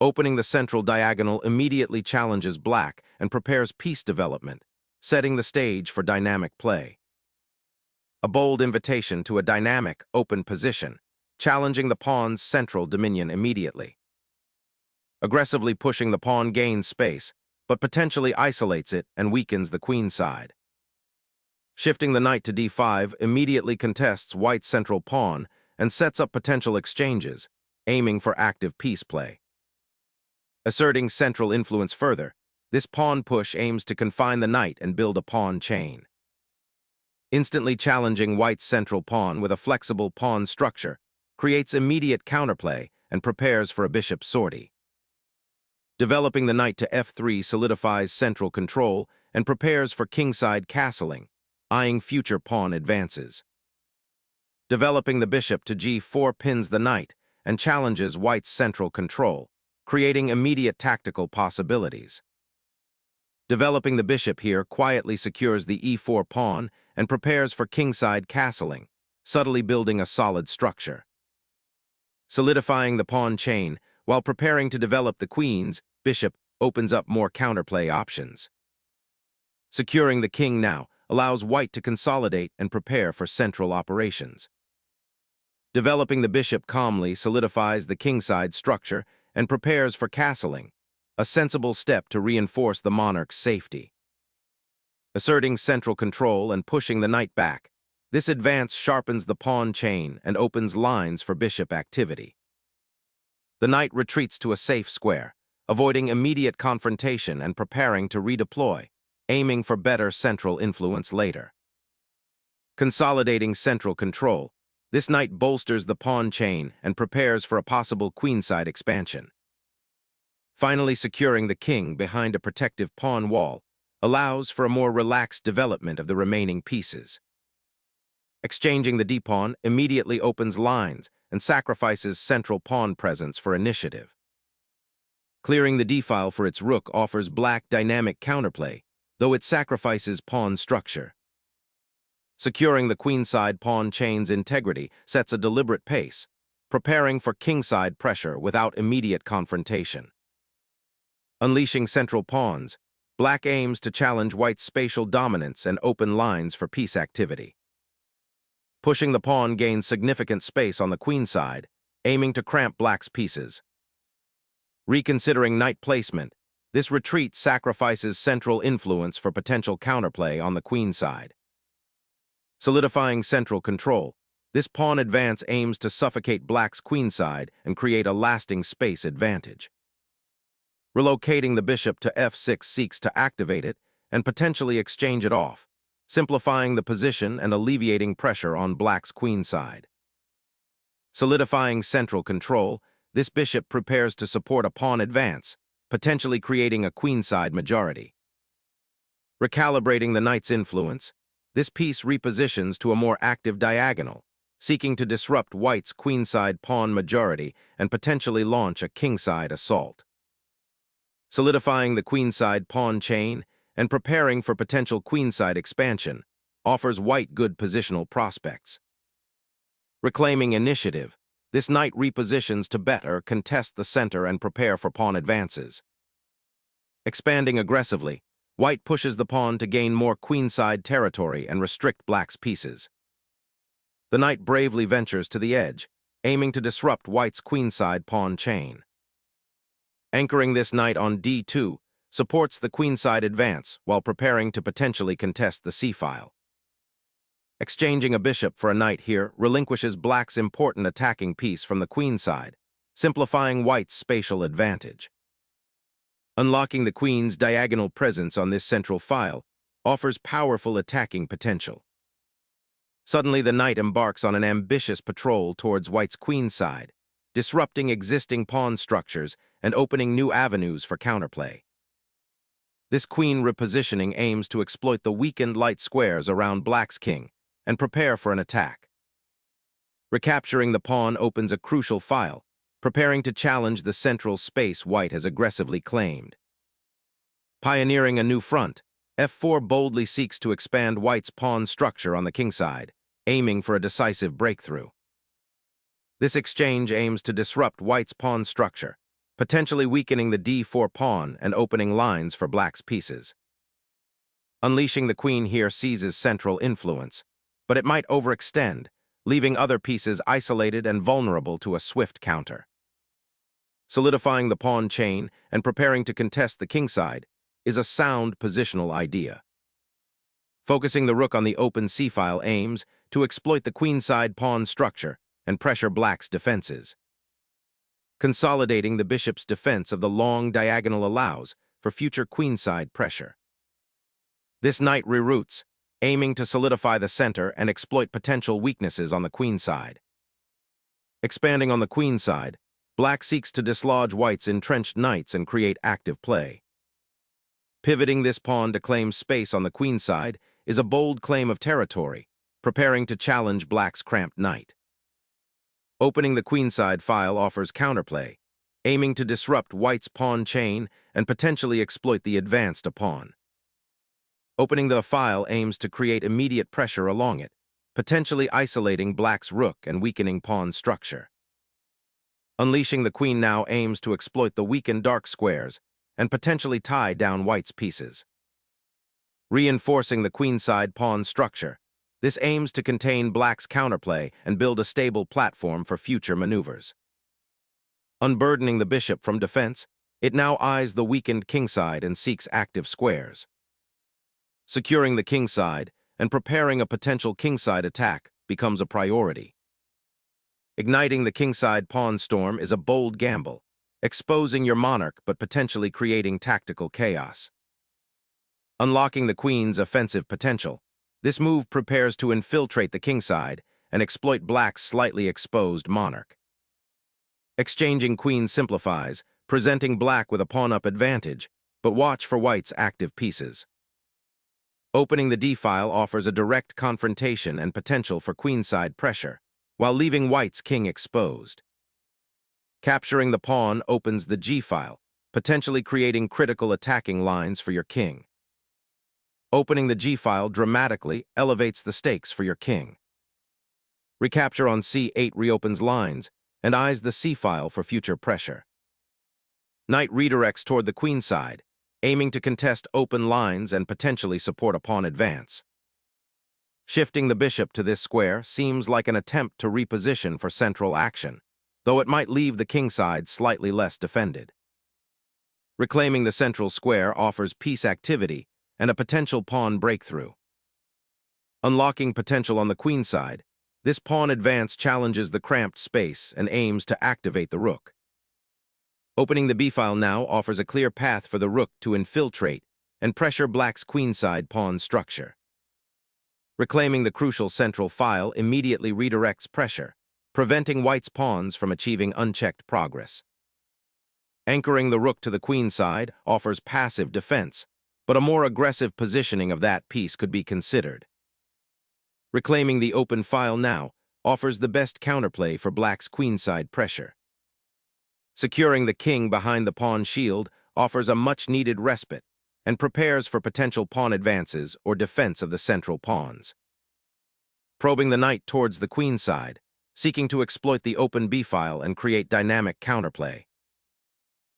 Opening the central diagonal immediately challenges black and prepares piece development, setting the stage for dynamic play. A bold invitation to a dynamic, open position, challenging the pawn's central dominion immediately. Aggressively pushing the pawn gains space, but potentially isolates it and weakens the queen side. Shifting the knight to d5 immediately contests white's central pawn and sets up potential exchanges, aiming for active piece play. Asserting central influence further, this pawn push aims to confine the knight and build a pawn chain. Instantly challenging white's central pawn with a flexible pawn structure creates immediate counterplay and prepares for a bishop sortie. Developing the knight to f3 solidifies central control and prepares for kingside castling, eyeing future pawn advances. Developing the bishop to g4 pins the knight and challenges white's central control, creating immediate tactical possibilities. Developing the bishop here quietly secures the e4 pawn and prepares for kingside castling, subtly building a solid structure. Solidifying the pawn chain, while preparing to develop the queen's, bishop opens up more counterplay options. Securing the king now allows white to consolidate and prepare for central operations. Developing the bishop calmly solidifies the kingside structure and prepares for castling, a sensible step to reinforce the monarch's safety. Asserting central control and pushing the knight back, this advance sharpens the pawn chain and opens lines for bishop activity. The knight retreats to a safe square, avoiding immediate confrontation and preparing to redeploy, aiming for better central influence later. Consolidating central control, this knight bolsters the pawn chain and prepares for a possible queenside expansion. Finally securing the king behind a protective pawn wall allows for a more relaxed development of the remaining pieces. Exchanging the d-pawn immediately opens lines and sacrifices central pawn presence for initiative. Clearing the d-file for its rook offers black dynamic counterplay, though it sacrifices pawn structure. Securing the queenside pawn chain's integrity sets a deliberate pace, preparing for kingside pressure without immediate confrontation. Unleashing central pawns, black aims to challenge white's spatial dominance and open lines for piece activity. Pushing the pawn gains significant space on the queenside, aiming to cramp black's pieces. Reconsidering knight placement, this retreat sacrifices central influence for potential counterplay on the queenside. Solidifying central control, this pawn advance aims to suffocate black's queenside and create a lasting space advantage. Relocating the bishop to f6 seeks to activate it and potentially exchange it off, simplifying the position and alleviating pressure on black's queenside. Solidifying central control, this bishop prepares to support a pawn advance, potentially creating a queenside majority. Recalibrating the knight's influence, this piece repositions to a more active diagonal, seeking to disrupt white's queenside pawn majority and potentially launch a kingside assault. Solidifying the queenside pawn chain and preparing for potential queenside expansion offers white good positional prospects. Reclaiming initiative, this knight repositions to better contest the center and prepare for pawn advances. Expanding aggressively, white pushes the pawn to gain more queenside territory and restrict black's pieces. The knight bravely ventures to the edge, aiming to disrupt white's queenside pawn chain. Anchoring this knight on d2 supports the queenside advance while preparing to potentially contest the c-file. Exchanging a bishop for a knight here relinquishes black's important attacking piece from the queenside, simplifying white's spatial advantage. Unlocking the queen's diagonal presence on this central file offers powerful attacking potential. Suddenly, the knight embarks on an ambitious patrol towards white's queenside, disrupting existing pawn structures and opening new avenues for counterplay. This queen repositioning aims to exploit the weakened light squares around black's king and prepare for an attack. Recapturing the pawn opens a crucial file, preparing to challenge the central space white has aggressively claimed. Pioneering a new front, f4 boldly seeks to expand white's pawn structure on the kingside, aiming for a decisive breakthrough. This exchange aims to disrupt white's pawn structure, potentially weakening the d4 pawn and opening lines for black's pieces. Unleashing the queen here seizes central influence, but it might overextend, leaving other pieces isolated and vulnerable to a swift counter. Solidifying the pawn chain and preparing to contest the kingside is a sound positional idea. Focusing the rook on the open c-file aims to exploit the queenside pawn structure and pressure black's defenses. Consolidating the bishop's defense of the long diagonal allows for future queenside pressure. This knight reroutes, aiming to solidify the center and exploit potential weaknesses on the queenside. Expanding on the queenside, black seeks to dislodge white's entrenched knights and create active play. Pivoting this pawn to claim space on the queenside is a bold claim of territory, preparing to challenge black's cramped knight. Opening the queenside file offers counterplay, aiming to disrupt white's pawn chain and potentially exploit the advanced pawn. Opening the file aims to create immediate pressure along it, potentially isolating black's rook and weakening pawn structure. Unleashing the queen now aims to exploit the weakened dark squares and potentially tie down white's pieces. Reinforcing the queenside pawn structure, this aims to contain black's counterplay and build a stable platform for future maneuvers. Unburdening the bishop from defense, it now eyes the weakened kingside and seeks active squares. Securing the kingside and preparing a potential kingside attack becomes a priority. Igniting the kingside pawn storm is a bold gamble, exposing your monarch but potentially creating tactical chaos. Unlocking the queen's offensive potential, this move prepares to infiltrate the kingside and exploit black's slightly exposed monarch. Exchanging queen simplifies, presenting black with a pawn-up advantage, but watch for white's active pieces. Opening the d-file offers a direct confrontation and potential for queenside pressure, while leaving white's king exposed. Capturing the pawn opens the g-file, potentially creating critical attacking lines for your king. Opening the g-file dramatically elevates the stakes for your king. Recapture on c8 reopens lines and eyes the c-file for future pressure. Knight redirects toward the queenside, aiming to contest open lines and potentially support a pawn advance. Shifting the bishop to this square seems like an attempt to reposition for central action, though it might leave the kingside slightly less defended. Reclaiming the central square offers piece activity and a potential pawn breakthrough. Unlocking potential on the queenside, this pawn advance challenges the cramped space and aims to activate the rook. Opening the b-file now offers a clear path for the rook to infiltrate and pressure black's queenside pawn structure. Reclaiming the crucial central file immediately redirects pressure, preventing white's pawns from achieving unchecked progress. Anchoring the rook to the queenside offers passive defense, but a more aggressive positioning of that piece could be considered. Reclaiming the open file now offers the best counterplay for black's queenside pressure. Securing the king behind the pawn shield offers a much-needed respite and prepares for potential pawn advances or defense of the central pawns. Probing the knight towards the queenside, seeking to exploit the open b-file and create dynamic counterplay.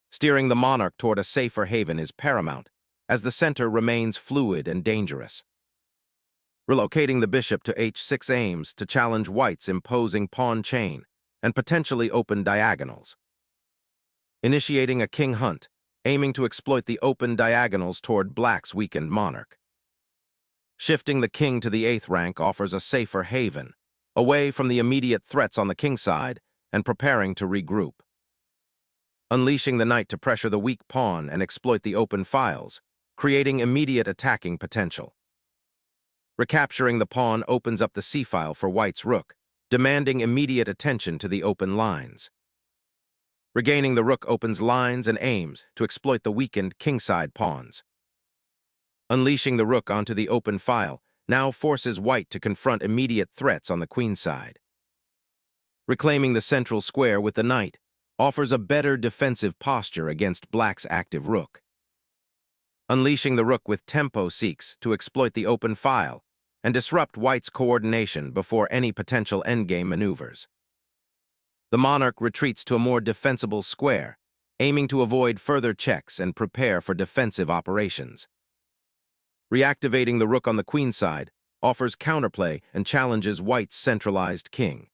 Steering the monarch toward a safer haven is paramount, as the center remains fluid and dangerous. Relocating the bishop to h6 aims to challenge white's imposing pawn chain and potentially open diagonals. Initiating a king hunt, aiming to exploit the open diagonals toward black's weakened monarch. Shifting the king to the 8th rank offers a safer haven, away from the immediate threats on the kingside and preparing to regroup. Unleashing the knight to pressure the weak pawn and exploit the open files, creating immediate attacking potential. Recapturing the pawn opens up the c-file for white's rook, demanding immediate attention to the open lines. Regaining the rook opens lines and aims to exploit the weakened kingside pawns. Unleashing the rook onto the open file now forces white to confront immediate threats on the queenside. Reclaiming the central square with the knight offers a better defensive posture against black's active rook. Unleashing the rook with tempo seeks to exploit the open file and disrupt white's coordination before any potential endgame maneuvers. The monarch retreats to a more defensible square, aiming to avoid further checks and prepare for defensive operations. Reactivating the rook on the queen side offers counterplay and challenges white's centralized king.